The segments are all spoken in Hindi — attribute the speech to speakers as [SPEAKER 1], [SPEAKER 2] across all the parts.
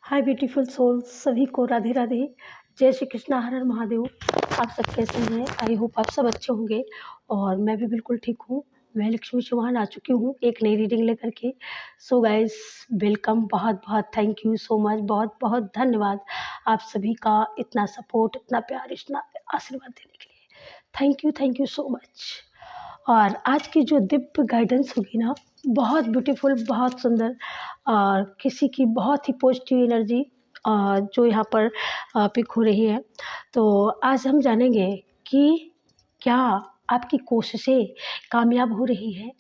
[SPEAKER 1] हाय ब्यूटीफुल सोल्स, सभी को राधे राधे। जय श्री कृष्णा, हर हर महादेव। आप सब कैसे हैं? आई होप आप सब अच्छे होंगे और मैं भी बिल्कुल ठीक हूँ। मैं लक्ष्मी चौहान आ चुकी हूँ एक नई रीडिंग लेकर के। So guys, welcome. बहुत बहुत थैंक यू सो मच, बहुत बहुत धन्यवाद आप सभी का इतना सपोर्ट, इतना प्यार, इतना आशीर्वाद देने के लिए। Thank you so much. और आज की जो दिव्य गाइडेंस होगी ना, बहुत ब्यूटीफुल, बहुत सुंदर और किसी की बहुत ही पॉजिटिव एनर्जी जो यहाँ पर पिक हो रही है। तो आज हम जानेंगे कि क्या आपकी कोशिशें कामयाब हो रही हैं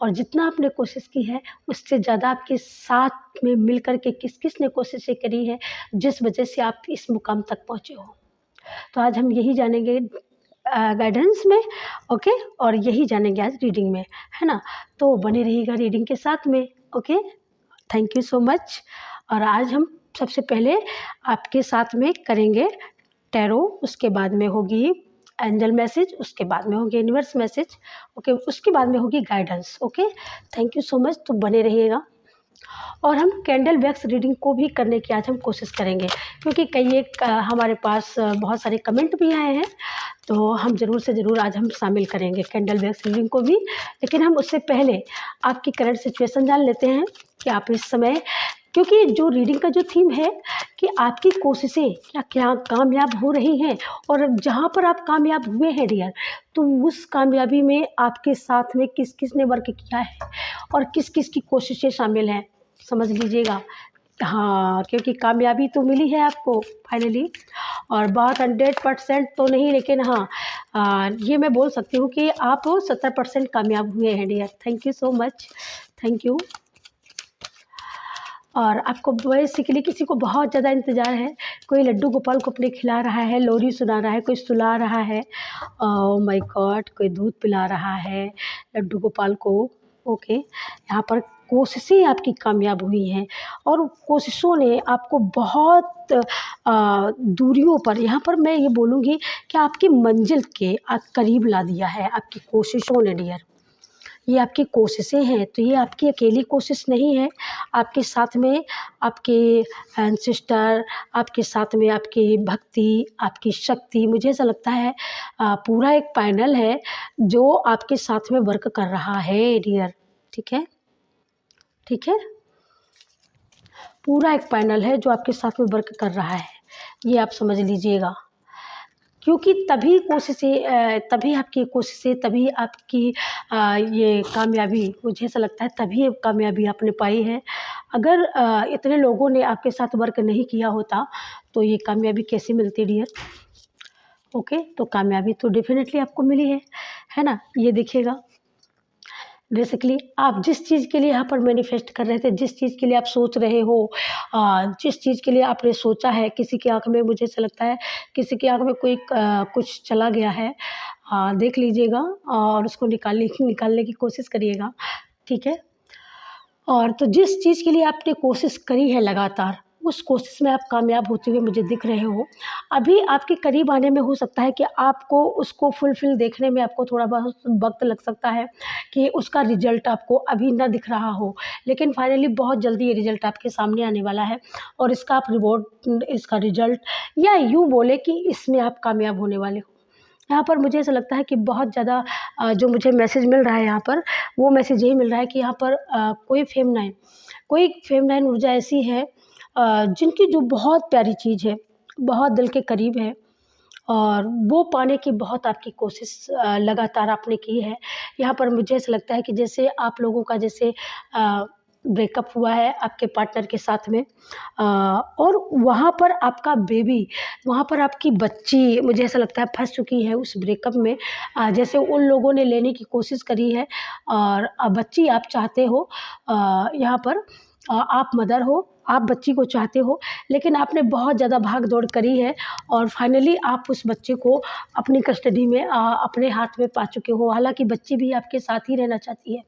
[SPEAKER 1] और जितना आपने कोशिश की है उससे ज़्यादा आपके साथ में मिल कर के किस किस ने कोशिशें करी है जिस वजह से आप इस मुकाम तक पहुँचे हो। तो आज हम यही जानेंगे गाइडेंस में। ओके, और यही जानेंगे आज रीडिंग में, है ना। तो बने रहिएगा रीडिंग के साथ में। Okay, thank you so much. और आज हम सबसे पहले आपके साथ में करेंगे टैरो, उसके बाद में होगी एंजल मैसेज, उसके बाद में होगी यूनिवर्स मैसेज। ओके, उसके बाद में होगी guidance. Okay, thank you so much. तो बने रहिएगा। और हम कैंडल वैक्स रीडिंग को भी करने की आज हम कोशिश करेंगे, क्योंकि कई एक हमारे पास बहुत सारे कमेंट भी आए हैं। तो हम ज़रूर से ज़रूर आज हम शामिल करेंगे कैंडल वैक्स रीडिंग को भी। लेकिन हम उससे पहले आपकी करंट सिचुएशन जान लेते हैं कि आप इस समय, क्योंकि जो रीडिंग का जो थीम है कि आपकी कोशिशें क्या क्या कामयाब हो रही हैं, और जहाँ पर आप कामयाब हुए हैं डियर, तो उस कामयाबी में आपके साथ में किस किस ने वर्क किया है और किस किस की कोशिशें शामिल हैं, समझ लीजिएगा। हाँ, क्योंकि कामयाबी तो मिली है आपको फाइनली, और बहुत 100% तो नहीं, लेकिन हाँ, ये मैं बोल सकती हूँ कि आप 70% कामयाब हुए हैं dear. Thank you so much, thank you. और आपको बेसिकली किसी को बहुत ज़्यादा इंतज़ार है। कोई लड्डू गोपाल को अपने खिला रहा है, लोरी सुना रहा है, कोई सुला रहा है, ओह माय गॉड, कोई दूध पिला रहा है लड्डू गोपाल को। ओके, यहाँ पर कोशिशें आपकी कामयाब हुई हैं और कोशिशों ने आपको बहुत दूरियों पर, यहाँ पर मैं ये बोलूँगी कि आपकी मंजिल के करीब ला दिया है आपकी कोशिशों ने डियर। ये आपकी कोशिशें हैं, तो ये आपकी अकेली कोशिश नहीं है। आपके साथ में आपके एंसेस्टर, आपके साथ में आपकी भक्ति, आपकी शक्ति, मुझे ऐसा लगता है पूरा एक पैनल है जो आपके साथ में वर्क कर रहा है डियर। ठीक है, ठीक है, पूरा एक पैनल है जो आपके साथ में वर्क कर रहा है, ये आप समझ लीजिएगा। क्योंकि तभी कोशिशें, तभी आपकी कोशिशें, तभी आपकी ये कामयाबी, मुझे ऐसा लगता है तभी कामयाबी आपने पाई है। अगर इतने लोगों ने आपके साथ वर्क नहीं किया होता तो ये कामयाबी कैसे मिलती डियर। ओके, तो कामयाबी तो डेफिनेटली आपको मिली है ना। ये देखिएगा, बेसिकली आप जिस चीज़ के लिए यहाँ पर मैनिफेस्ट कर रहे थे, जिस चीज़ के लिए आप सोच रहे हो, जिस चीज़ के लिए आपने सोचा है, किसी की आँख में, मुझे ऐसा लगता है किसी की आँख में कोई कुछ चला गया है, देख लीजिएगा और उसको निकालने की कोशिश करिएगा। ठीक है, और तो जिस चीज़ के लिए आपने कोशिश करी है लगातार, उस कोशिश में आप कामयाब होते हुए मुझे दिख रहे हो। अभी आपके करीब आने में हो सकता है कि आपको उसको फुलफ़िल देखने में आपको थोड़ा बहुत वक़्त लग सकता है, कि उसका रिज़ल्ट आपको अभी ना दिख रहा हो, लेकिन फाइनली बहुत जल्दी ये रिज़ल्ट आपके सामने आने वाला है और इसका आप रिवॉर्ड, इसका रिज़ल्ट, या यूँ बोले कि इसमें आप कामयाब होने वाले हो। यहाँ पर मुझे ऐसा लगता है कि बहुत ज़्यादा जो मुझे मैसेज मिल रहा है यहाँ पर, वो मैसेज यही मिल रहा है कि यहाँ पर कोई फेमनाइन ऊर्जा ऐसी है जिनकी जो बहुत प्यारी चीज़ है, बहुत दिल के करीब है, और वो पाने की बहुत आपकी कोशिश लगातार आपने की है। यहाँ पर मुझे ऐसा लगता है कि जैसे आप लोगों का जैसे ब्रेकअप हुआ है आपके पार्टनर के साथ में, और वहाँ पर आपका बेबी, वहाँ पर आपकी बच्ची, मुझे ऐसा लगता है फंस चुकी है उस ब्रेकअप में। जैसे उन लोगों ने लेने की कोशिश करी है और बच्ची आप चाहते हो, यहाँ पर आप मदर हो, आप बच्ची को चाहते हो, लेकिन आपने बहुत ज़्यादा भाग दौड़ करी है और फाइनली आप उस बच्चे को अपनी कस्टडी में, अपने हाथ में पा चुके हो। हालांकि बच्ची भी आपके साथ ही रहना चाहती है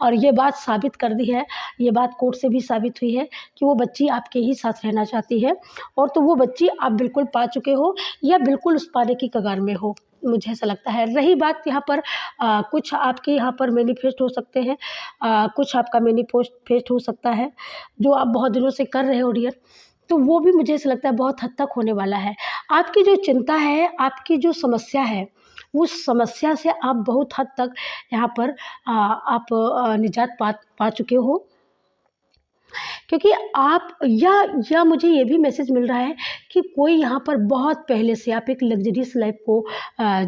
[SPEAKER 1] और ये बात साबित कर दी है, ये बात कोर्ट से भी साबित हुई है कि वो बच्ची आपके ही साथ रहना चाहती है, और तो वो बच्ची आप बिल्कुल पा चुके हो या बिल्कुल उस पाने की कगार में हो, मुझे ऐसा लगता है। रही बात यहाँ पर कुछ आपके यहाँ पर मैनिफेस्ट हो सकते हैं, कुछ आपका मैनिफेस्ट हो सकता है जो आप बहुत दिनों से कर रहे हो डियर। तो वो भी मुझे ऐसा लगता है बहुत हद तक होने वाला है। आपकी जो चिंता है, आपकी जो समस्या है, उस समस्या से आप बहुत हद तक यहाँ पर आप निजात पा चुके हो। क्योंकि आप या मुझे ये भी मैसेज मिल रहा है कि कोई यहाँ पर बहुत पहले से आप एक लग्ज़रियस लाइफ़ को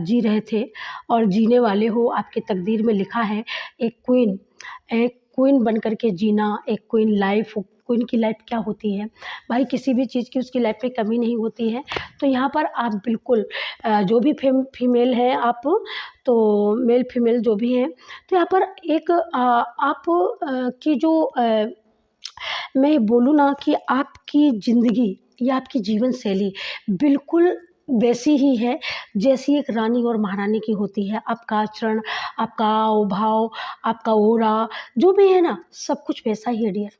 [SPEAKER 1] जी रहे थे और जीने वाले हो, आपके तकदीर में लिखा है एक क्वीन बन कर के जीना, एक क्वीन लाइफ़। क्वीन की लाइफ़ क्या होती है? भाई किसी भी चीज़ की उसकी लाइफ़ में कमी नहीं होती है। तो यहाँ पर आप बिल्कुल जो भी फीमेल हैं आप, तो मेल फीमेल जो भी हैं, तो यहाँ पर एक आप की जो मैं बोलूँ ना कि आपकी ज़िंदगी या आपकी जीवन शैली बिल्कुल वैसी ही है जैसी एक रानी और महारानी की होती है। आपका आचरण, आपका हाव-भाव, आपका ऑरा जो भी है ना, सब कुछ वैसा ही है डियर।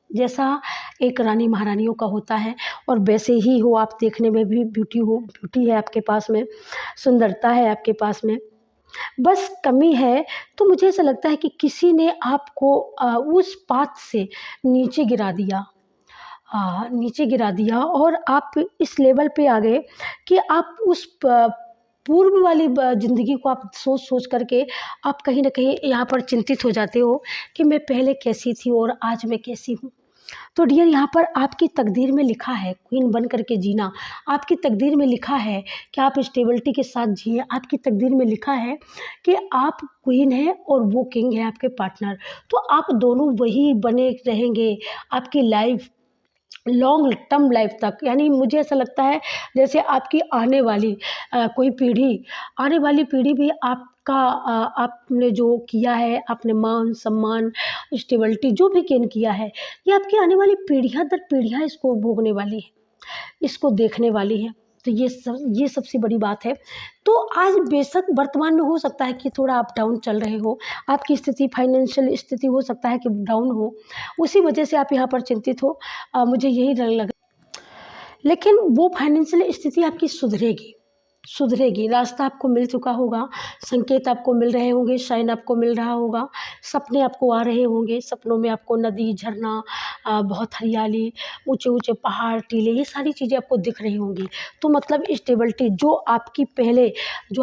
[SPEAKER 1] जैसा एक रानी महारानियों का होता है और वैसे ही हो आप। देखने में भी ब्यूटी है आपके पास में, सुंदरता है आपके पास में। बस कमी है, तो मुझे ऐसा लगता है कि किसी ने आपको उस पाथ से नीचे गिरा दिया। नीचे गिरा दिया और आप इस लेवल पे आ गए कि आप उस पूर्व वाली ज़िंदगी को आप सोच कर के आप कहीं न कहीं यहाँ पर चिंतित हो जाते हो कि मैं पहले कैसी थी और आज मैं कैसी हूँ। तो डियर यहाँ पर आपकी तकदीर में लिखा है क्वीन बन कर के जीना। आपकी तकदीर में लिखा है कि आप स्टेबिलिटी के साथ जिए। आपकी तकदीर में लिखा है कि आप क्वीन हैं और वो किंग है आपके पार्टनर। तो आप दोनों वही बने रहेंगे आपकी लाइफ लॉन्ग टर्म लाइफ तक। यानी मुझे ऐसा लगता है जैसे आपकी आने वाली पीढ़ी भी आपने जो किया है, आपने मान सम्मान स्टेबिलिटी जो भी गेन किया है, ये आपकी आने वाली पीढ़ियां दर पीढ़ियां इसको भोगने वाली है, इसको देखने वाली है। तो ये सबसे बड़ी बात है। तो आज बेशक वर्तमान में हो सकता है कि थोड़ा आप डाउन चल रहे हो, आपकी स्थिति फाइनेंशियल स्थिति हो सकता है कि डाउन हो, उसी वजह से आप यहाँ पर चिंतित हो। मुझे यही लग लेकिन वो फाइनेंशियल स्थिति आपकी सुधरेगी। रास्ता आपको मिल चुका होगा, संकेत आपको मिल रहे होंगे, साइन आपको मिल रहा होगा, सपने आपको आ रहे होंगे। सपनों में आपको नदी, झरना, बहुत हरियाली, ऊँचे-ऊँचे पहाड़, टीले, ये सारी चीज़ें आपको दिख रही होंगी। तो मतलब स्टेबिलिटी जो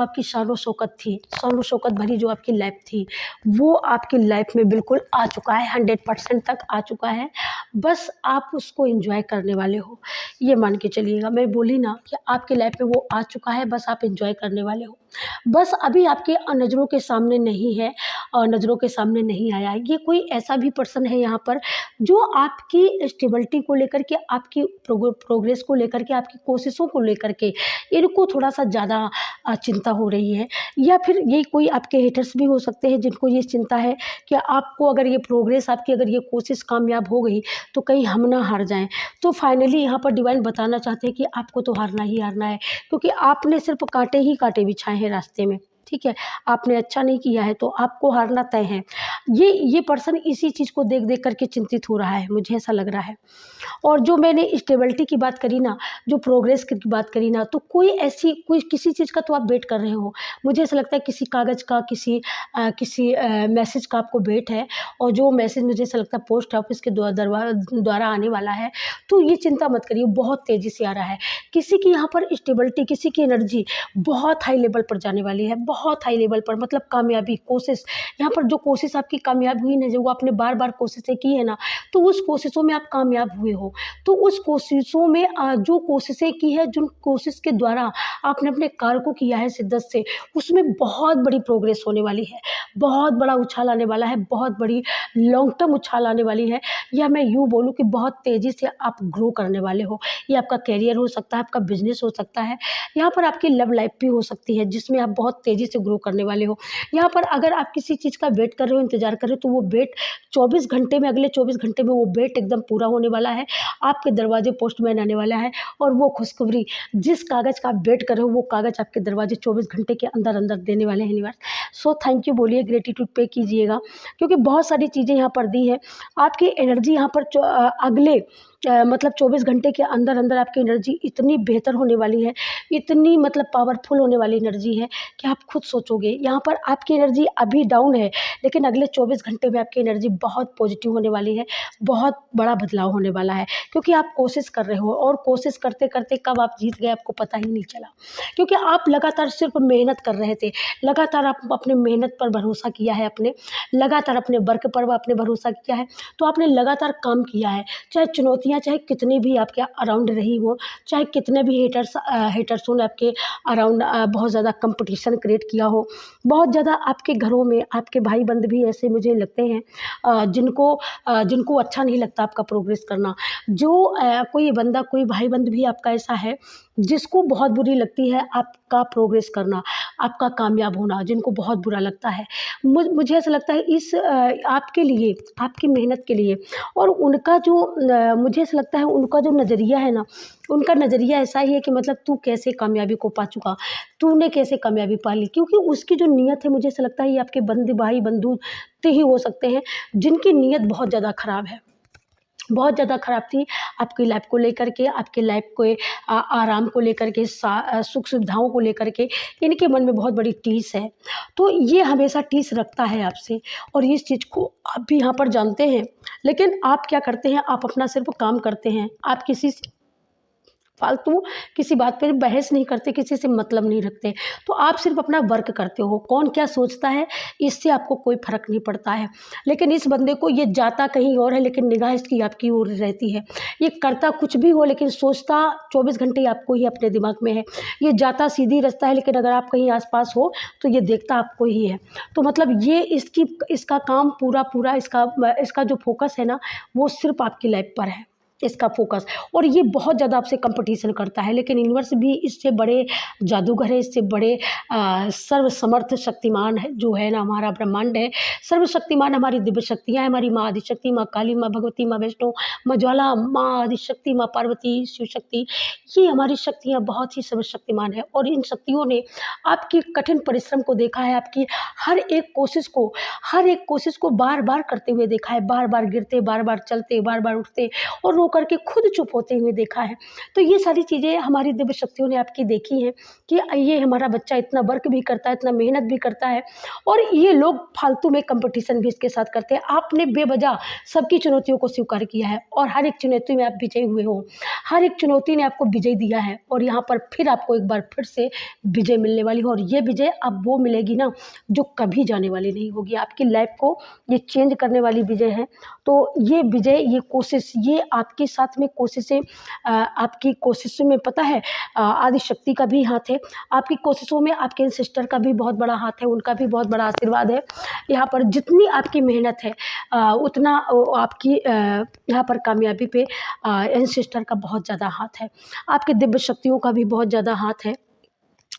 [SPEAKER 1] आपकी शान-ओ-शौकत थी, शान-ओ-शौकत भरी जो आपकी लाइफ़ थी, वो आपकी लाइफ़ में बिल्कुल आ चुका है, 100% तक आ चुका है। बस आप उसको एन्जॉय करने वाले हो, ये मान के चलिएगा। मैं बोली ना कि आपकी लाइफ़ में वो आ चुका है, बस आप एन्जॉय करने वाले हो। बस अभी आपके नज़रों के सामने नहीं है और नज़रों के सामने नहीं आया है। ये कोई ऐसा भी पर्सन है यहाँ पर जो आपकी स्टेबिलिटी को लेकर के, आपकी प्रोग्रेस को लेकर के, आपकी कोशिशों को लेकर के इनको थोड़ा-सा ज़्यादा चिंता हो रही है। या फिर ये कोई आपके हेटर्स भी हो सकते हैं जिनको ये चिंता है कि आपको अगर ये प्रोग्रेस, आपकी अगर ये कोशिश कामयाब हो गई तो कहीं हम ना हार जाएँ। तो फाइनली यहाँ पर डिवाइन बताना चाहते हैं कि आपको तो हारना ही हारना है, क्योंकि आपने सिर्फ कांटे ही कांटे बिछाए हैं रास्ते में। ठीक है, आपने अच्छा नहीं किया है तो आपको हारना तय है। ये पर्सन इसी चीज़ को देख देख करके चिंतित हो रहा है, मुझे ऐसा लग रहा है। और जो मैंने स्टेबिलिटी की बात करी ना, जो प्रोग्रेस की बात करी ना, तो कोई किसी चीज़ का तो आप वेट कर रहे हो। मुझे ऐसा लगता है किसी कागज़ का, किसी मैसेज का आपको वेट है, और जो मैसेज मुझे ऐसा लगता है पोस्ट ऑफिस के द्वारा आने वाला है। तो ये चिंता मत करिए, बहुत तेज़ी से आ रहा है। किसी की यहाँ पर स्टेबिलिटी, किसी की एनर्जी बहुत हाई लेवल पर जाने वाली है, बहुत हाई लेवल पर, मतलब कामयाबी, कोशिश। यहाँ पर जो कोशिश आपकी कामयाब हुई ना, जो आपने बार-बार कोशिशें की है ना, तो उस कोशिशों में आप कामयाब हुए हो। तो उस कोशिशों में जो कोशिशें की है, जिन कोशिश के द्वारा आपने अपने कार्य को किया है शिद्दत से, उसमें बहुत बड़ी प्रोग्रेस होने वाली है, बहुत बड़ा उछाल आने वाला है, बहुत बड़ी लॉन्ग टर्म उछाल आने वाली है। या मैं यूँ बोलूँ कि बहुत तेज़ी से आप ग्रो करने वाले हो। ये आपका करियर हो सकता है, आपका बिज़नेस हो सकता है, यहाँ पर आपकी लव लाइफ़ भी हो सकती है जिसमें आप बहुत तेज़ी से ग्रो करने वाले हो। यहाँ पर अगर आप किसी चीज़ का वेट कर रहे हो, इंतज़ार कर रहे हो, तो वो वेट 24 घंटे में, अगले 24 घंटे में वो वेट एकदम पूरा होने वाला है। आपके दरवाजे पोस्टमैन आने वाला है, और वो खुशखबरी, जिस कागज़ का आप वेट कर रहे हो, वो कागज़ आपके दरवाजे 24 घंटे के अंदर अंदर देने वाले हैं यूनिवर्स। सो थैंक यू बोलिए, ग्रेटिट्यूड पे कीजिएगा, क्योंकि बहुत सारी चीज़ें यहाँ पर दी है। आपकी एनर्जी यहाँ पर अगले मतलब 24 घंटे के अंदर अंदर आपकी एनर्जी इतनी बेहतर होने वाली है, इतनी मतलब पावरफुल होने वाली एनर्जी है कि आप खुद सोचोगे। यहाँ पर आपकी एनर्जी अभी डाउन है, लेकिन अगले 24 घंटे में आपकी एनर्जी बहुत पॉजिटिव होने वाली है, बहुत बड़ा बदलाव होने वाला है, क्योंकि आप कोशिश कर रहे हो और कोशिश करते करते कब आप जीत गए आपको पता ही नहीं चला, क्योंकि आप लगातार सिर्फ मेहनत कर रहे थे, लगातार आप अपने मेहनत पर भरोसा किया है, अपने लगातार अपने वर्क पर आपने भरोसा किया है, तो आपने लगातार काम किया है। चाहे चुनौतियाँ चाहे कितनी भी आपके अराउंड रही हो, चाहे कितने भी हेटर्स ने आपके अराउंड बहुत ज़्यादा कंपटीशन क्रिएट किया हो, बहुत ज़्यादा आपके घरों में आपके भाई बंद भी ऐसे मुझे लगते हैं जिनको अच्छा नहीं लगता आपका प्रोग्रेस करना। जो कोई बंदा कोई भाई बंद भी आपका ऐसा है जिसको बहुत बुरी लगती है आपका प्रोग्रेस करना, आपका कामयाब होना, जिनको बहुत बुरा लगता है। मुझे ऐसा लगता है इस आपके लिए, आपकी मेहनत के लिए, और उनका जो मुझे ऐसा लगता है उनका जो नज़रिया है ना, उनका नज़रिया ऐसा ही है कि मतलब तू कैसे कामयाबी को पा चुका, तूने कैसे कामयाबी पा ली, क्योंकि उसकी जो नीयत है मुझे ऐसा लगता है ये आपके भाई बंधु ते ही हो सकते हैं जिनकी नीयत बहुत ज़्यादा ख़राब है, बहुत ज़्यादा ख़राब थी आपकी लाइफ को लेकर के, आपके लाइफ को आराम को लेकर के, सुख सुविधाओं को लेकर के इनके मन में बहुत बड़ी टीस है। तो ये हमेशा टीस रखता है आपसे, और इस चीज़ को आप भी यहाँ पर जानते हैं, लेकिन आप क्या करते हैं, आप अपना सिर्फ काम करते हैं, आप किसी से फालतू किसी बात पे बहस नहीं करते, किसी से मतलब नहीं रखते, तो आप सिर्फ अपना वर्क करते हो। कौन क्या सोचता है इससे आपको कोई फ़र्क नहीं पड़ता है। लेकिन इस बंदे को ये जाता कहीं और है, लेकिन निगाह इसकी आपकी ओर रहती है। ये करता कुछ भी हो लेकिन सोचता 24 घंटे आपको ही अपने दिमाग में है। ये जाता सीधी रास्ता है, लेकिन अगर आप कहीं आस-पास हो तो ये देखता आपको ही है। तो मतलब ये इसका काम पूरा इसका जो फ़ोकस है ना, वो सिर्फ़ आपकी लाइफ़ पर है, इसका फ़ोकस। और ये बहुत ज़्यादा आपसे कंपटीशन करता है, लेकिन यूनिवर्स भी इससे बड़े जादूगर है, इससे बड़े सर्वसमर्थ शक्तिमान है जो है ना, हमारा ब्रह्मांड है। सर्वशक्तिमान हमारी दिव्य शक्तियाँ हैं, हमारी माँ आदिशक्ति, माँ काली, माँ भगवती, माँ वैष्णो, माँ ज्वाला, माँ आदिशक्ति, माँ पार्वती, शिव शक्ति, ये हमारी शक्तियाँ बहुत ही सर्वशक्तिमान है। और इन शक्तियों ने आपकी कठिन परिश्रम को देखा है, आपकी हर एक कोशिश को बार बार करते हुए देखा है, बार बार गिरते, बार बार चलते, बार बार उठते और रो करके खुद चुप होते हुए देखा है। तो ये सारी चीज़ें हमारी दिव्य शक्तियों ने आपकी देखी हैं कि ये हमारा बच्चा इतना वर्क भी करता है, इतना मेहनत भी करता है, और ये लोग फालतू में कंपटीशन भी इसके साथ करते हैं। आपने बेवजह सबकी चुनौतियों को स्वीकार किया है और हर एक चुनौती में आप विजयी हुए हो, हर एक चुनौती ने आपको विजय दिया है, और यहाँ पर फिर आपको एक बार फिर से विजय मिलने वाली है। और ये विजय अब वो मिलेगी ना जो कभी जाने वाली नहीं होगी, आपकी लाइफ को ये चेंज करने वाली विजय है। तो ये विजय, ये कोशिश, ये आपके साथ में कोशिशें, आपकी कोशिशों में पता है आदिशक्ति का भी हाथ है, आपकी कोशिशों में आपके एंसेस्टर का भी बहुत बड़ा हाथ है, उनका भी बहुत बड़ा आशीर्वाद है। यहाँ पर जितनी आपकी मेहनत है उतना आपकी यहाँ पर कामयाबी पे एंसेस्टर का बहुत ज़्यादा हाथ है, आपके दिव्य शक्तियों का भी बहुत ज़्यादा हाथ है।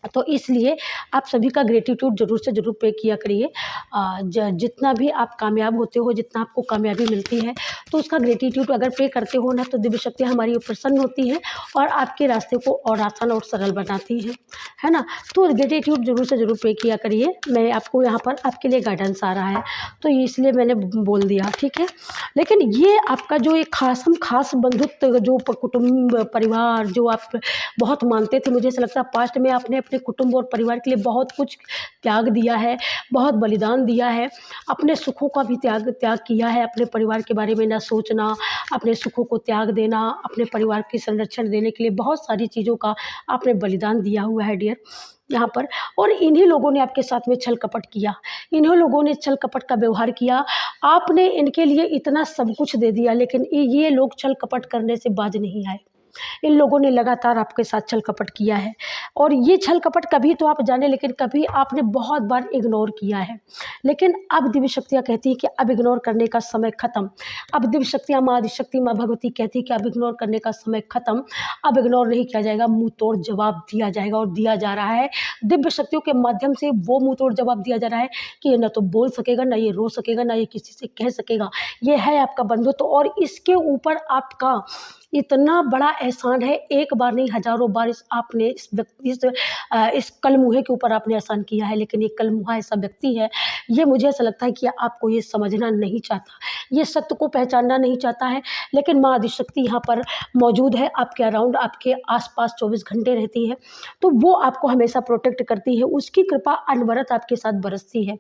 [SPEAKER 1] तो इसलिए आप सभी का ग्रेटिट्यूड ज़रूर से ज़रूर पे किया करिए। जितना भी आप कामयाब होते हो, जितना आपको कामयाबी मिलती है, तो उसका ग्रेटिट्यूड अगर पे करते हो ना, तो दिव्य शक्तियाँ हमारी प्रसन्न होती हैं और आपके रास्ते को और आसान और सरल बनाती हैं, है ना। तो ग्रेटिट्यूड ज़रूर से ज़रूर पे किया करिए। मैं आपको यहाँ पर आपके लिए गाइडेंस आ रहा है, तो इसलिए मैंने बोल दिया, ठीक है। लेकिन ये आपका जो एक खास बंधुत्व, जो कुटुंब परिवार जो आप बहुत मानते थे, मुझे ऐसा लगता है पास्ट में आपने अपने कुटुंब और परिवार के लिए बहुत कुछ त्याग दिया है, बहुत बलिदान दिया है, अपने सुखों का भी त्याग किया है, अपने परिवार के बारे में ना सोचना, अपने सुखों को त्याग देना, अपने परिवार के संरक्षण देने के लिए बहुत सारी चीज़ों का आपने बलिदान दिया हुआ है डियर यहाँ पर। और इन्हीं लोगों ने आपके साथ में छल कपट किया, इन्हीं लोगों ने छल कपट का व्यवहार किया, आपने इनके लिए इतना सब कुछ दे दिया, लेकिन ये लोग छल कपट करने से बाज नहीं आए। इन लोगों ने लगातार आपके साथ छल कपट किया है, और ये छल कपट कभी तो आप जाने, लेकिन कभी आपने बहुत बार इग्नोर किया है। लेकिन अब दिव्य शक्तियाँ कहती हैं कि अब इग्नोर करने का समय ख़त्म। अब दिव्य शक्तियाँ, माँ आदिशक्ति, माँ भगवती कहती है कि अब इग्नोर करने का समय ख़त्म, अब इग्नोर नहीं किया जाएगा, मुँह तोड़ जवाब दिया जाएगा, और दिया जा रहा है। दिव्य शक्तियों के माध्यम से वो मुँह तोड़ जवाब दिया जा रहा है कि ये न तो बोल सकेगा, ना ये रो सकेगा, ना ये किसी से कह सकेगा। ये है आपका बंधुत्व, और इसके ऊपर आपका इतना बड़ा एहसान है, एक बार नहीं हज़ारों बार आपने इस कलमुहे के ऊपर आपने एहसान किया है, लेकिन ये कलमुहा ऐसा व्यक्ति है, ये मुझे ऐसा लगता है कि आपको ये समझना नहीं चाहता, ये सत्य को पहचानना नहीं चाहता है। लेकिन माँ आदिशक्ति यहाँ पर मौजूद है, आपके अराउंड, आपके आस-पास 24 घंटे रहती है, तो वो आपको हमेशा प्रोटेक्ट करती है, उसकी कृपा अनवरत आपके साथ बरसती है।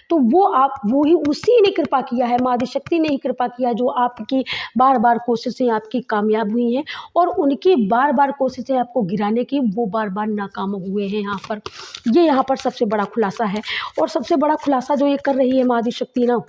[SPEAKER 1] तो वो ही उसी ने कृपा किया है, माँ आदिशक्ति ने ही कृपा किया, जो आपकी बार-बार कोशिशें आपकी कामयाब हुई हैं, और उनकी बार-बार कोशिशें आपको गिराने की, वो बार-बार नाकाम हुए हैं यहाँ पर। ये यहाँ पर सबसे बड़ा खुलासा है। और सबसे बड़ा खुलासा जो ये कर रही है माँ आदिशक्ति ना,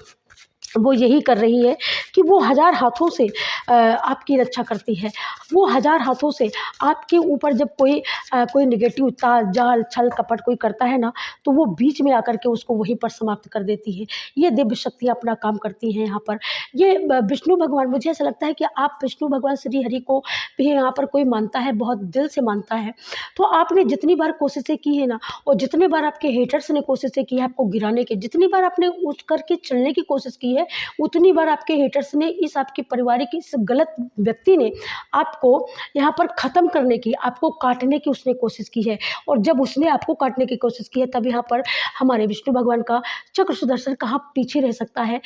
[SPEAKER 1] वो यही कर रही है कि वो हज़ार हाथों से आपकी रक्षा करती है। वो हज़ार हाथों से आपके ऊपर जब कोई नेगेटिव जाल, छल, कपट कोई करता है ना, तो वो बीच में आकर के उसको वहीं पर समाप्त कर देती है। ये दिव्य शक्तियाँ अपना काम करती हैं यहाँ पर। ये विष्णु भगवान, मुझे ऐसा लगता है कि आप विष्णु भगवान श्री हरि को भी यहाँ पर कोई मानता है, बहुत दिल से मानता है, तो आपने जितनी बार कोशिशें की है ना, और जितने बार आपके हेटर्स ने कोशिशें की है आपको गिराने की, जितनी बार आपने उठ करके चलने की कोशिश की है, उतनी बार आपके हेटर्स ने, इस आपके परिवार की इस गलत व्यक्ति ने आपको यहाँ पर ख़त्म करने की, आपको काटने की उसने कोशिश की है। और जब उसने आपको काटने की कोशिश की है, तब यहाँ पर हमारे विष्णु भगवान का चक्र सुदर्शन कहाँ पीछे रह सकता है।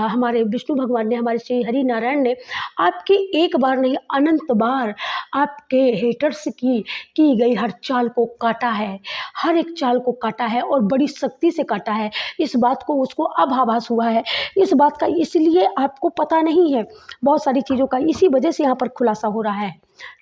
[SPEAKER 1] हमारे विष्णु भगवान ने, हमारे श्री हरि नारायण ने आपके एक बार नहीं अनंत बार आपके हेटर्स की गई हर चाल को काटा है, हर एक चाल को काटा है, और बड़ी सख्ती से काटा है। इस बात को उसको अब आभास हुआ है, इस बात का इसलिए आपको पता नहीं है, बहुत सारी चीज़ों का इसी वजह से यहाँ पर खुलासा हो रहा है,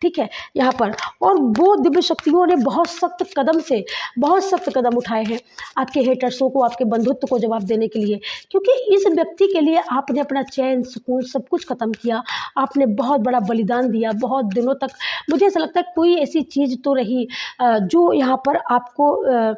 [SPEAKER 1] ठीक है यहाँ पर। और वो दिव्य शक्तियों ने बहुत सख्त कदम उठाए हैं आपके हेटर्सों को, आपके बंधुत्व को जवाब देने के लिए, क्योंकि इस व्यक्ति के लिए आपने अपना चैन, सुकून सब कुछ ख़त्म किया, आपने बहुत बड़ा बलिदान दिया। बहुत दिनों तक मुझे ऐसा लगता है कोई ऐसी चीज़ तो रही जो यहाँ पर आपको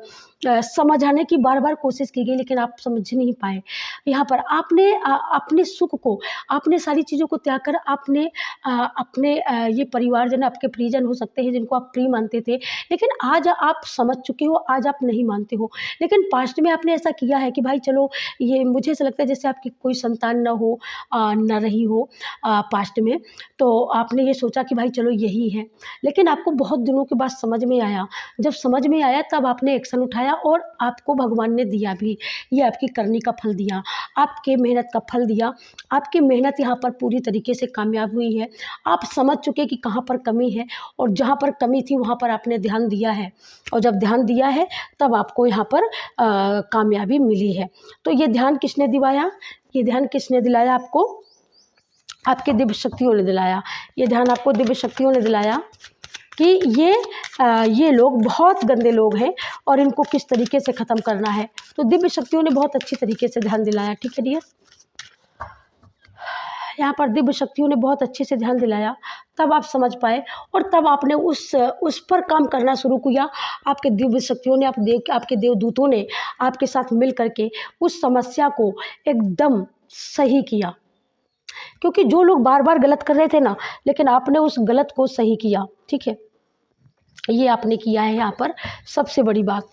[SPEAKER 1] समझाने की बार बार कोशिश की गई, लेकिन आप समझ नहीं पाए। यहाँ पर आपने अपने सुख को, आपने सारी चीज़ों को त्याग कर आपने अपने ये परिवारजन, आपके प्रियजन हो सकते हैं जिनको आप प्रिय मानते थे, लेकिन आज आप समझ चुके हो, आज आप नहीं मानते हो। लेकिन पास्ट में आपने ऐसा किया है कि भाई चलो, ये मुझे ऐसा लगता है जैसे आपकी कोई संतान न हो, न रही हो पास्ट में, तो आपने ये सोचा कि भाई चलो यही है। लेकिन आपको बहुत दिनों के बाद समझ में आया, जब समझ में आया तब आपने एक्शन उठाया, और आपको भगवान ने दिया भी, ये आपकी करनी का फल दिया, आपके मेहनत का फल दिया। आपकी मेहनत यहाँ पर पूरी तरीके से कामयाब हुई है। आप समझ चुके कि कहाँ पर कमी है, और जहाँ पर कमी थी वहाँ पर आपने ध्यान दिया है, और जब ध्यान दिया है तब आपको यहाँ पर कामयाबी मिली है। तो ये ध्यान किसने दिलाया? ये ध्यान किसने दिलाया आपको? आपके दिव्य शक्तियों ने दिलाया। ये ध्यान आपको दिव्य शक्तियों ने दिलाया कि ये लोग बहुत गंदे लोग हैं और इनको किस तरीके से ख़त्म करना है। तो दिव्य शक्तियों ने बहुत अच्छी तरीके से ध्यान दिलाया, ठीक है डियर। यहाँ पर दिव्य शक्तियों ने बहुत अच्छे से ध्यान दिलाया, तब आप समझ पाए, और तब आपने उस पर काम करना शुरू किया। आपके दिव्य शक्तियों ने, आपके देवदूतों ने आपके साथ मिल करके उस समस्या को एकदम सही किया, क्योंकि जो लोग बार बार गलत कर रहे थे ना, लेकिन आपने उस गलत को सही किया, ठीक है, ये आपने किया है यहाँ पर सबसे बड़ी बात।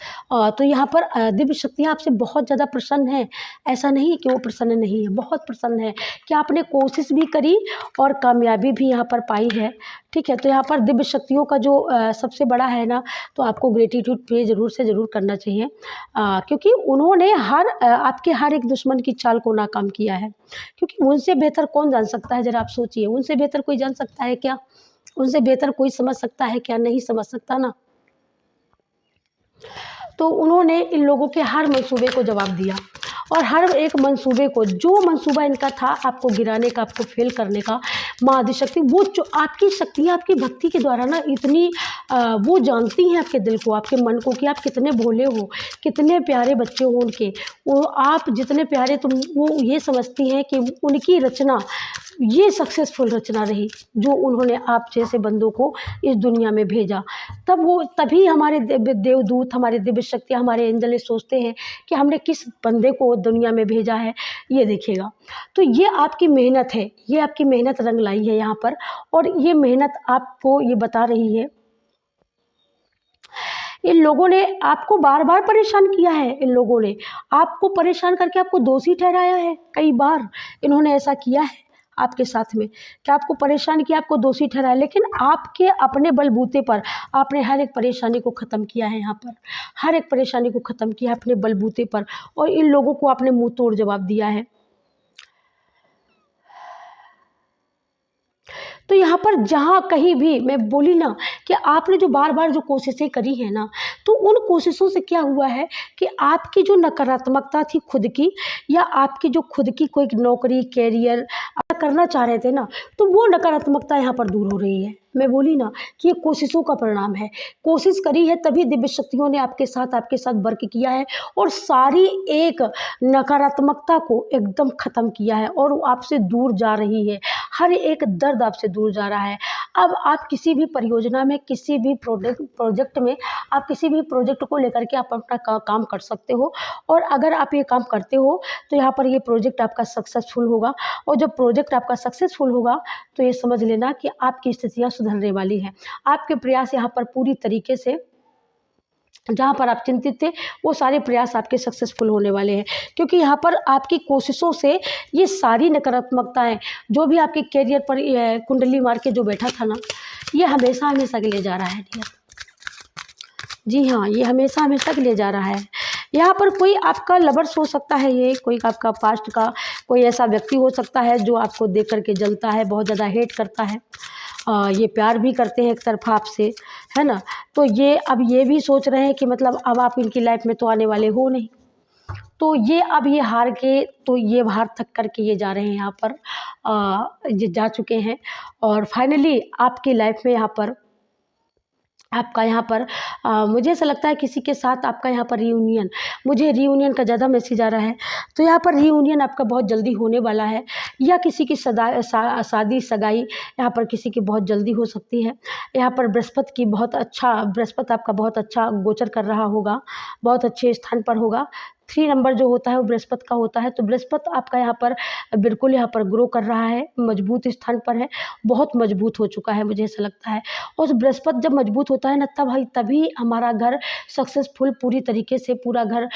[SPEAKER 1] तो यहाँ पर दिव्य शक्तियाँ आपसे बहुत ज़्यादा प्रसन्न हैं। ऐसा नहीं कि वो प्रसन्न नहीं है, बहुत प्रसन्न है कि आपने कोशिश भी करी और कामयाबी भी यहाँ पर पाई है, ठीक है। तो यहाँ पर दिव्य शक्तियों का जो सबसे बड़ा है ना, तो आपको ग्रेटिट्यूड पे ज़रूर से ज़रूर करना चाहिए, क्योंकि उन्होंने आपके हर एक दुश्मन की चाल को नाकाम किया है। क्योंकि उनसे बेहतर कौन जान सकता है, ज़रा आप सोचिए, उनसे बेहतर कोई जान सकता है क्या? उनसे बेहतर कोई समझ सकता है क्या? नहीं समझ सकता ना। तो उन्होंने इन लोगों के हर मंसूबे को जवाब दिया, और हर एक मंसूबे को, जो मंसूबा इनका था आपको गिराने का, आपको फेल करने का, माँ आदिशक्ति वो जो आपकी शक्तियाँ, आपकी भक्ति के द्वारा ना इतनी वो जानती हैं आपके दिल को, आपके मन को, कि आप कितने भोले हो, कितने प्यारे बच्चे हो उनके। वो आप जितने प्यारे, तुम वो ये समझती हैं कि उनकी रचना ये सक्सेसफुल रचना रही, जो उन्होंने आप जैसे बंदों को इस दुनिया में भेजा। तभी हमारे देवदूत, हमारे दिव्य शक्तियाँ, हमारे एंजल सोचते हैं कि हमने किस बंदे को दुनिया में भेजा है, ये देखिएगा। तो ये आपकी मेहनत है, ये आपकी मेहनत रंग लाई है यहाँ पर, और ये मेहनत आपको ये बता रही है। इन लोगों ने आपको बार बार परेशान किया है, इन लोगों ने आपको परेशान करके आपको दोषी ठहराया है, कई बार इन्होंने ऐसा किया है। आपके साथ में, कि आपको परेशान किया, आपको दोषी ठहराया, लेकिन आपके अपने बलबूते पर आपने हर एक परेशानी को ख़त्म किया है। यहाँ पर हर एक परेशानी को ख़त्म किया है अपने बलबूते पर, और इन लोगों को आपने मुंह तोड़ जवाब दिया है। तो यहाँ पर जहाँ कहीं भी मैं बोली ना कि आपने जो बार बार जो कोशिशें करी हैं ना, तो उन कोशिशों से क्या हुआ है कि आपकी जो नकारात्मकता थी खुद की, या आपकी जो खुद की कोई नौकरी कैरियर आप करना चाह रहे थे ना, तो वो नकारात्मकता यहाँ पर दूर हो रही है। मैं बोली ना कि ये कोशिशों का परिणाम है। कोशिश करी है तभी दिव्य शक्तियों ने आपके साथ वर्क किया है, और सारी एक नकारात्मकता को एकदम ख़त्म किया है, और वो आपसे दूर जा रही है। हर एक दर्द आपसे दूर जा रहा है। अब आप किसी भी परियोजना में, किसी भी प्रोजेक्ट में, आप किसी भी प्रोजेक्ट को लेकर के आप अपना काम कर सकते हो, और अगर आप ये काम करते हो तो यहाँ पर ये प्रोजेक्ट आपका सक्सेसफुल होगा। और जब प्रोजेक्ट आपका सक्सेसफुल होगा तो ये समझ लेना कि आपकी स्थितियाँ सुधरने वाली हैं। आपके प्रयास यहाँ पर पूरी तरीके से, जहाँ पर आप चिंतित थे, वो सारे प्रयास आपके सक्सेसफुल होने वाले हैं, क्योंकि यहाँ पर आपकी कोशिशों से ये सारी नकारात्मकताएं, जो भी आपके कैरियर पर कुंडली मार के जो बैठा था ना, ये हमेशा हमेशा के लिए जा रहा है डियर। जी हाँ, ये हमेशा हमेशा के लिए जा रहा है। यहाँ पर कोई आपका लवर्स हो सकता है, ये कोई आपका पास्ट का कोई ऐसा व्यक्ति हो सकता है जो आपको देख करके जलता है, बहुत ज़्यादा हेट करता है। ये प्यार भी करते हैं एक तरफा आपसे, है ना। तो ये अब ये भी सोच रहे हैं कि मतलब अब आप इनकी लाइफ में तो आने वाले हो नहीं, तो ये अब ये हार के, तो ये हार थक करके ये जा रहे हैं यहाँ पर, ये जा चुके हैं, और फाइनली आपकी लाइफ में यहाँ पर आपका यहाँ पर मुझे ऐसा लगता है किसी के साथ आपका यहाँ पर रीयूनियन, मुझे रीयूनियन का ज़्यादा मैसेज आ रहा है। तो यहाँ पर रीयूनियन आपका बहुत जल्दी होने वाला है, या किसी की शादी सगाई यहाँ पर किसी की बहुत जल्दी हो सकती है। यहाँ पर बृहस्पति आपका बहुत अच्छा गोचर कर रहा होगा, बहुत अच्छे स्थान पर होगा। 3 नंबर जो होता है वो बृहस्पति का होता है, तो बृहस्पति आपका यहाँ पर बिल्कुल यहाँ पर ग्रो कर रहा है, मजबूत स्थान पर है, बहुत मजबूत हो चुका है, मुझे ऐसा लगता है। और बृहस्पति जब मजबूत होता है ना, तभी हमारा घर सक्सेसफुल पूरी तरीके से, पूरा घर,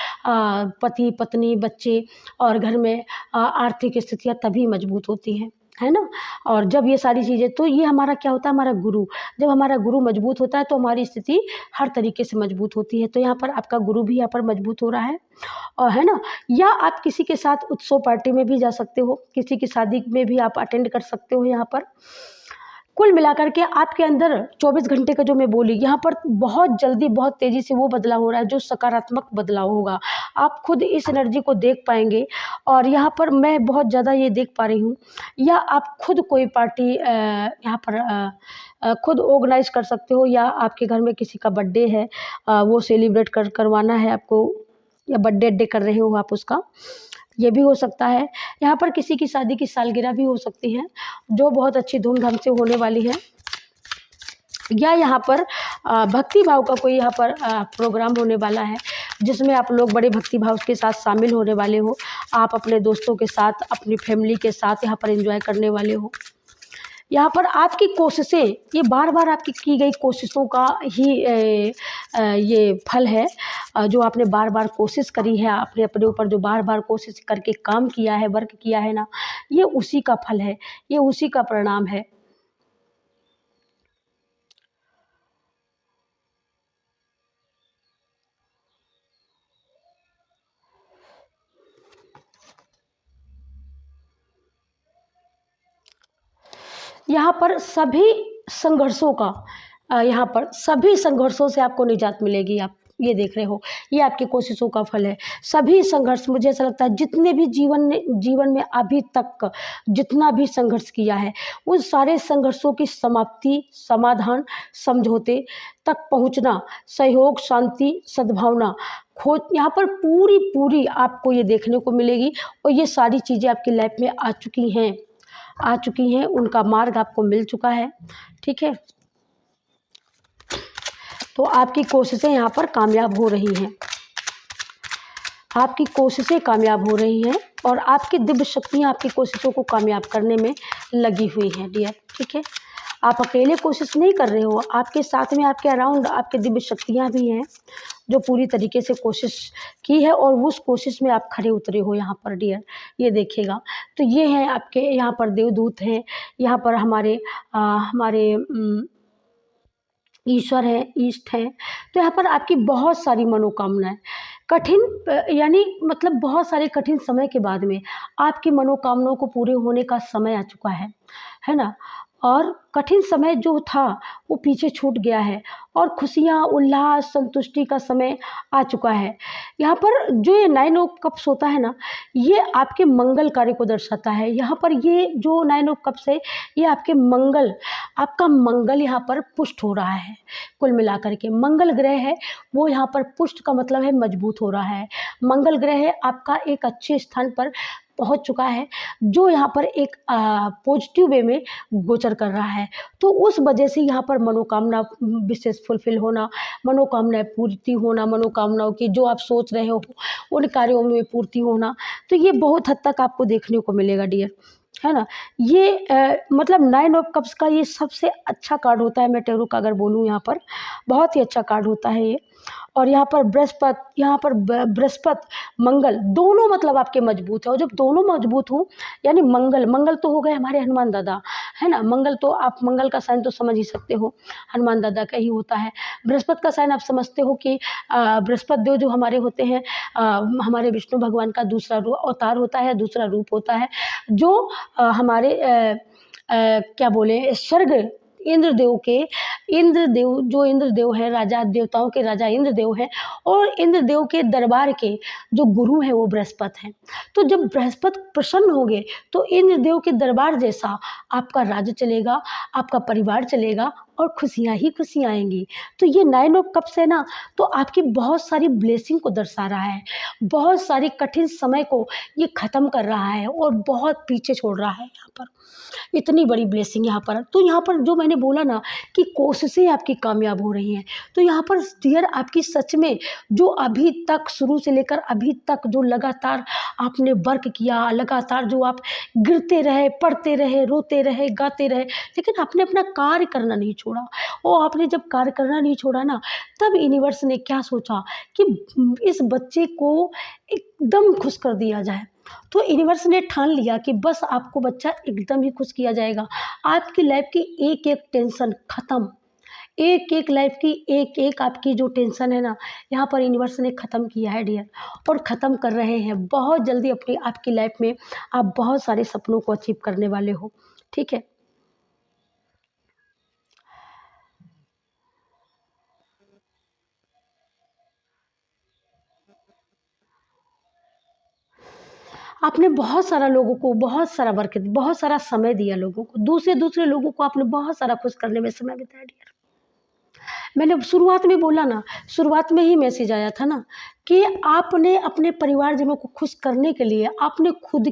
[SPEAKER 1] पति पत्नी बच्चे और घर में आर्थिक स्थितियाँ तभी मजबूत होती हैं, है ना। और जब ये सारी चीज़ें, तो ये हमारा क्या होता है, हमारा गुरु, जब हमारा गुरु मजबूत होता है तो हमारी स्थिति हर तरीके से मजबूत होती है। तो यहाँ पर आपका गुरु भी यहाँ पर मजबूत हो रहा है, और है ना। या आप किसी के साथ उत्सव पार्टी में भी जा सकते हो, किसी की शादी में भी आप अटेंड कर सकते हो। यहाँ पर कुल मिलाकर के आपके अंदर 24 घंटे का जो मैं बोली, यहाँ पर बहुत जल्दी बहुत तेज़ी से वो बदलाव हो रहा है जो सकारात्मक बदलाव होगा। आप खुद इस एनर्जी को देख पाएंगे, और यहाँ पर मैं बहुत ज़्यादा ये देख पा रही हूँ, या आप खुद कोई पार्टी यहाँ पर खुद ऑर्गेनाइज कर सकते हो, या आपके घर में किसी का बर्थडे है, वो सेलिब्रेट करवाना है आपको, या बर्थडे कर रहे हो आप उसका, ये भी हो सकता है। यहाँ पर किसी की शादी की सालगिरह भी हो सकती है, जो बहुत अच्छी धूमधाम से होने वाली है। या यहाँ पर भक्ति भाव का कोई यहाँ पर प्रोग्राम होने वाला है, जिसमें आप लोग बड़े भक्ति भाव के साथ शामिल होने वाले हो। आप अपने दोस्तों के साथ, अपनी फैमिली के साथ यहाँ पर एंजॉय करने वाले हो। यहाँ पर आपकी कोशिशें, ये बार बार आपकी की गई कोशिशों का ही ये फल है, जो आपने बार बार कोशिश करी है, आपने अपने ऊपर जो बार बार कोशिश करके काम किया है, वर्क किया है ना, ये उसी का फल है, ये उसी का परिणाम है। यहाँ पर सभी संघर्षों का, यहाँ पर सभी संघर्षों से आपको निजात मिलेगी। आप ये देख रहे हो, ये आपकी कोशिशों का फल है। सभी संघर्ष, मुझे ऐसा लगता है जितने भी जीवन में अभी तक जितना भी संघर्ष किया है, उन सारे संघर्षों की समाप्ति, समाधान, समझौते तक पहुँचना, सहयोग, शांति, सद्भावना, खोज, यहाँ पर पूरी आपको ये देखने को मिलेगी। और ये सारी चीज़ें आपकी लाइफ में आ चुकी हैं, उनका मार्ग आपको मिल चुका है, ठीक है। तो आपकी कोशिशें यहाँ पर कामयाब हो रही हैं, आपकी कोशिशें कामयाब हो रही हैं, और आपकी दिव्य शक्तियाँ आपकी कोशिशों को कामयाब करने में लगी हुई हैं डियर, ठीक है। आप अकेले कोशिश नहीं कर रहे हो, आपके साथ में आपके अराउंड आपके दिव्य शक्तियाँ भी हैं जो पूरी तरीके से कोशिश की है और उस कोशिश में आप खरे उतरे हो यहाँ पर डियर, ये देखिएगा। तो ये हैं आपके यहाँ पर देवदूत हैं, यहाँ पर हमारे ईश्वर हैं, ईष्ट हैं। तो यहाँ पर आपकी बहुत सारी मनोकामनाएँ यानी मतलब बहुत सारे कठिन समय के बाद में आपकी मनोकामनाओं को पूरे होने का समय आ चुका है ना? और कठिन समय जो था वो पीछे छूट गया है और खुशियाँ, उल्लास, संतुष्टि का समय आ चुका है। यहाँ पर जो ये 9 ऑफ कप्स होता है ना, ये आपके मंगल कार्य को दर्शाता है। यहाँ पर ये जो 9 ऑफ कप्स है, ये आपका मंगल यहाँ पर पुष्ट हो रहा है। कुल मिलाकर के मंगल ग्रह है वो यहाँ पर पुष्ट का मतलब है मजबूत हो रहा है। मंगल ग्रह है आपका एक अच्छे स्थान पर पहुंच चुका है, जो यहाँ पर एक पॉजिटिव वे में गोचर कर रहा है। तो उस वजह से यहाँ पर मनोकामना विशेष फुलफिल होना, मनोकामनाएं पूर्ति होना, मनोकामनाओं की जो आप सोच रहे हो उन कार्यों में पूर्ति होना, तो ये बहुत हद तक आपको देखने को मिलेगा डियर, है ना? ये मतलब 9 ऑफ कप्स का ये सबसे अच्छा कार्ड होता है। मैं टैरो का अगर बोलूँ यहाँ पर बहुत ही अच्छा कार्ड होता है ये। और यहाँ पर बृहस्पति मंगल दोनों मतलब आपके मजबूत है। और जब दोनों मजबूत हों यानी मंगल तो हो गए हमारे हनुमान दादा, है ना? मंगल तो आप मंगल का साइन तो समझ ही सकते हो, हनुमान दादा का ही होता है। बृहस्पति का साइन आप समझते हो कि बृहस्पति देव जो हमारे होते हैं, हमारे विष्णु भगवान का दूसरा अवतार होता है, दूसरा रूप होता है, जो हमारे क्या बोले स्वर्ग इंद्रदेव है, राजा देवताओं के राजा इंद्रदेव है और इंद्रदेव के दरबार के जो गुरु हैं वो बृहस्पति हैं। तो जब बृहस्पति प्रसन्न होंगे तो इंद्रदेव के दरबार जैसा आपका राज्य चलेगा, आपका परिवार चलेगा और खुशियाँ ही खुशियाँ आएंगी। तो ये 9 ऑफ कप्स है ना, तो आपकी बहुत सारी ब्लेसिंग को दर्शा रहा है, बहुत सारी कठिन समय को ये ख़त्म कर रहा है और बहुत पीछे छोड़ रहा है। यहाँ पर इतनी बड़ी ब्लेसिंग यहाँ पर। तो यहाँ पर जो मैंने बोला ना कि कोशिशें आपकी कामयाब हो रही हैं, तो यहाँ पर डियर आपकी सच में जो अभी तक शुरू से लेकर अभी तक जो लगातार आपने वर्क किया, लगातार जो आप गिरते रहे, पढ़ते रहे, रोते रहे, गाते रहे, लेकिन आपने अपना कार्य करना नहीं छोड़ा। और आपने जब कार्य करना नहीं छोड़ा ना, तब यूनिवर्स ने क्या सोचा कि इस बच्चे को एकदम खुश कर दिया जाए। तो यूनिवर्स ने ठान लिया कि बस आपको बच्चा एकदम ही खुश किया जाएगा। आपकी लाइफ की एक एक टेंशन ख़त्म, एक एक लाइफ की एक एक आपकी जो टेंशन है ना, यहाँ पर यूनिवर्स ने ख़त्म किया है डियर, और ख़त्म कर रहे हैं। बहुत जल्दी अपनी आपकी लाइफ में आप बहुत सारे सपनों को अचीव करने वाले हो। ठीक है, आपने बहुत सारा लोगों को बहुत सारा वर्क, बहुत सारा समय दिया लोगों को, दूसरे लोगों को आपने बहुत सारा खुश करने में समय बिताया डियर। मैंने शुरुआत में बोला ना, शुरुआत में ही मैसेज आया था ना कि आपने अपने परिवारजनों को खुश करने के लिए आपने खुद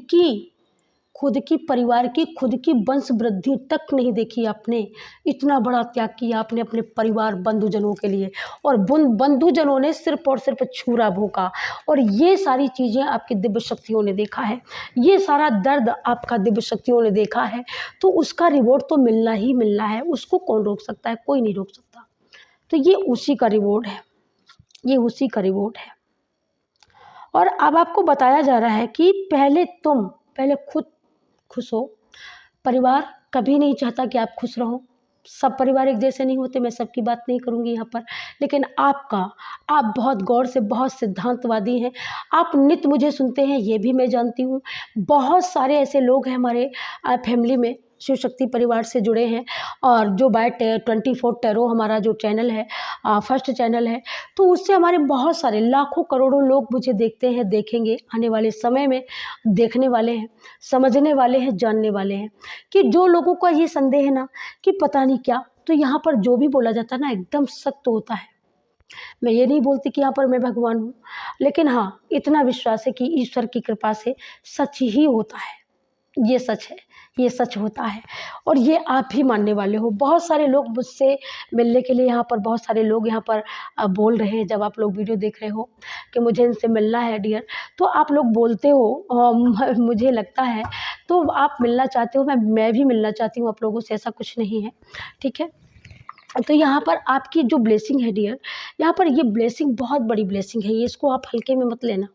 [SPEAKER 1] की परिवार की, खुद की वंश वृद्धि तक नहीं देखी। आपने इतना बड़ा त्याग किया आपने अपने परिवार बंधुजनों के लिए, और बंधुजनों ने सिर्फ और सिर्फ छुरा भोंका। और ये सारी चीज़ें आपकी दिव्य शक्तियों ने देखा है, ये सारा दर्द आपका दिव्य शक्तियों ने देखा है। तो उसका रिवॉर्ड तो मिलना ही मिलना है, उसको कौन रोक सकता है? कोई नहीं रोक सकता। तो ये उसी का रिवॉर्ड है, ये उसी का रिवॉर्ड है। और अब आपको बताया जा रहा है कि पहले खुद खुश हो। परिवार कभी नहीं चाहता कि आप खुश रहो, सब परिवार एक जैसे नहीं होते, मैं सबकी बात नहीं करूँगी यहाँ पर, लेकिन आप बहुत गौर से, बहुत सिद्धांतवादी हैं। आप नित्य मुझे सुनते हैं, ये भी मैं जानती हूँ। बहुत सारे ऐसे लोग हैं हमारे फैमिली में शिव शक्ति परिवार से जुड़े हैं, और जो बाय 24 टैरो हमारा जो चैनल है, फर्स्ट चैनल है, तो उससे हमारे बहुत सारे लाखों करोड़ों लोग मुझे देखते हैं, देखेंगे, आने वाले समय में देखने वाले हैं, समझने वाले हैं, जानने वाले हैं। कि जो लोगों का ये संदेह है ना कि पता नहीं क्या, तो यहाँ पर जो भी बोला जाता है ना एकदम सत्य होता है। मैं ये नहीं बोलती कि यहाँ पर मैं भगवान हूँ, लेकिन हाँ इतना विश्वास है कि ईश्वर की कृपा से सच ही होता है। ये सच है ये सच होता है और ये आप भी मानने वाले हो। बहुत सारे लोग मुझसे मिलने के लिए यहाँ पर, बहुत सारे लोग यहाँ पर बोल रहे हैं, जब आप लोग वीडियो देख रहे हो कि मुझे इनसे मिलना है डियर, तो आप लोग बोलते हो मुझे लगता है तो आप मिलना चाहते हो, मैं भी मिलना चाहती हूँ आप लोगों से, ऐसा कुछ नहीं है, ठीक है। तो यहाँ पर आपकी जो ब्लेसिंग है डियर, यहाँ पर ये ब्लेसिंग बहुत बड़ी ब्लेसिंग है, ये इसको आप हल्के में मत लेना।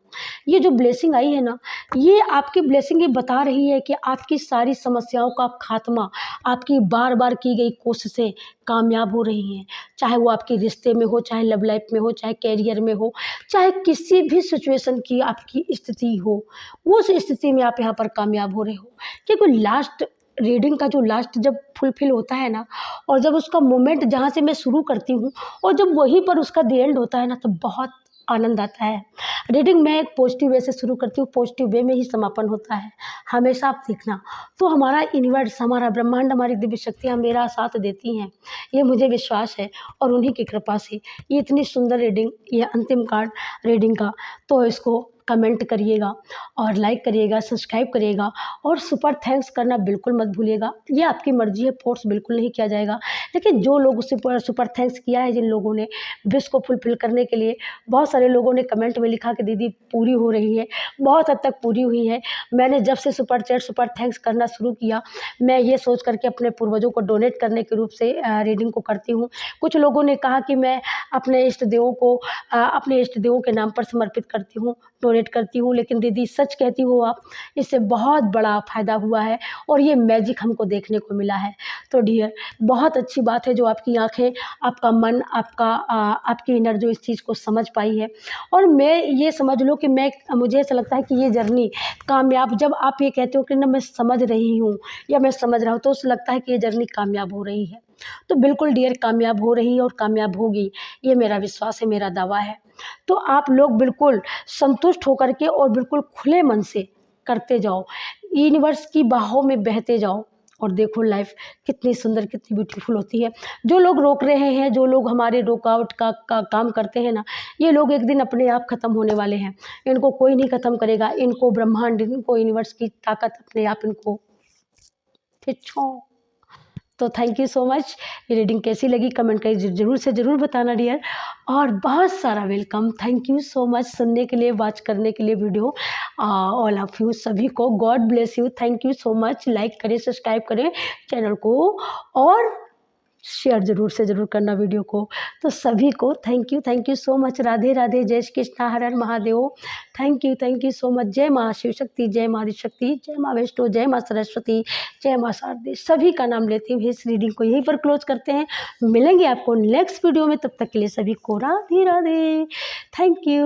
[SPEAKER 1] ये जो ब्लेसिंग आई है ना, ये आपकी ब्लेसिंग ये बता रही है कि आपकी सारी समस्याओं का खात्मा, आपकी बार बार की गई कोशिशें कामयाब हो रही हैं। चाहे वो आपके रिश्ते में हो, चाहे लव लाइफ में हो, चाहे कैरियर में हो, चाहे किसी भी सिचुएशन की आपकी स्थिति हो, उस स्थिति में आप यहाँ पर कामयाब हो रहे हो। क्योंकि लास्ट रीडिंग का जो लास्ट जब फुलफिल होता है ना, और जब उसका मोमेंट जहाँ से मैं शुरू करती हूँ और जब वहीं पर उसका द एंड होता है ना, तो बहुत आनंद आता है। रीडिंग मैं एक पॉजिटिव वे से शुरू करती हूँ, पॉजिटिव वे में ही समापन होता है, हमेशा आप देखना। तो हमारा यूनिवर्स, हमारा ब्रह्मांड, हमारी दिव्य शक्तियाँ मेरा साथ देती हैं, ये मुझे विश्वास है, और उन्हीं की कृपा से ये इतनी सुंदर रीडिंग, ये अंतिम कार्ड रीडिंग का, तो इसको कमेंट करिएगा और लाइक करिएगा, सब्सक्राइब करिएगा और सुपर थैंक्स करना बिल्कुल मत भूलिएगा। ये आपकी मर्ज़ी है, फोर्स बिल्कुल नहीं किया जाएगा, लेकिन जो लोग सुपर थैंक्स किया है, जिन लोगों ने विश को फुलफिल करने के लिए, बहुत सारे लोगों ने कमेंट में लिखा कि दीदी पूरी हो रही है, बहुत हद तक पूरी हुई है। मैंने जब से सुपर चैट, सुपर थैंक्स करना शुरू किया, मैं ये सोच करके अपने पूर्वजों को डोनेट करने के रूप से रीडिंग को करती हूँ। कुछ लोगों ने कहा कि मैं अपने इष्ट देवों को अपने इष्ट देवों के नाम पर समर्पित करती हूँ, डोनेट करती हूँ, लेकिन दीदी सच कहती हो आप, इससे बहुत बड़ा फ़ायदा हुआ है और ये मैजिक हमको देखने को मिला है। तो डियर, बहुत अच्छी बात है जो आपकी आँखें, आपका मन, आपकी इनर जो इस चीज़ को समझ पाई है। और मैं ये समझ लो कि मुझे ऐसा लगता है कि ये जर्नी कामयाब, जब आप ये कहते हो कि ना मैं समझ रही हूँ या मैं समझ रहा हूँ, तो उससे लगता है कि ये जर्नी कामयाब हो रही है। तो बिल्कुल डियर, कामयाब हो रही है और कामयाब होगी, ये मेरा विश्वास है, मेरा दावा है। तो आप लोग बिल्कुल संतुष्ट होकर के और बिल्कुल खुले मन से करते जाओ, यूनिवर्स की बाहों में बहते जाओ और देखो लाइफ कितनी सुंदर, कितनी ब्यूटीफुल होती है। जो लोग रोक रहे हैं, जो लोग हमारे रुकावट का काम करते हैं ना, ये लोग एक दिन अपने आप ख़त्म होने वाले हैं। इनको कोई नहीं ख़त्म करेगा, इनको ब्रह्मांड, इनको यूनिवर्स की ताकत अपने आप इनको खींचो। तो थैंक यू सो मच। ये रीडिंग कैसी लगी कमेंट कर ज़रूर से ज़रूर बताना डियर, और बहुत सारा welcome, thank you so much सुनने के लिए, वॉच करने के लिए वीडियो, ऑल ऑफ यू सभी को, God bless you, thank you so much. Like करें, सब्सक्राइब करें चैनल को और शेयर ज़रूर से ज़रूर करना वीडियो को। तो सभी को thank you so much. Radhe Radhe, जय श्री कृष्णा, हर हर Mahadev. Thank you so much. जय माँ शिव शक्ति, जय माँ आदिशक्ति, जय माँ वैष्णो, जय माँ सरस्वती, जय माँ शारदे। सभी का नाम लेते हुए इस रीडिंग को यहीं पर क्लोज करते हैं। मिलेंगे आपको नेक्स्ट वीडियो में, तब तक के लिए सभी को राधे राधे, थैंक यू।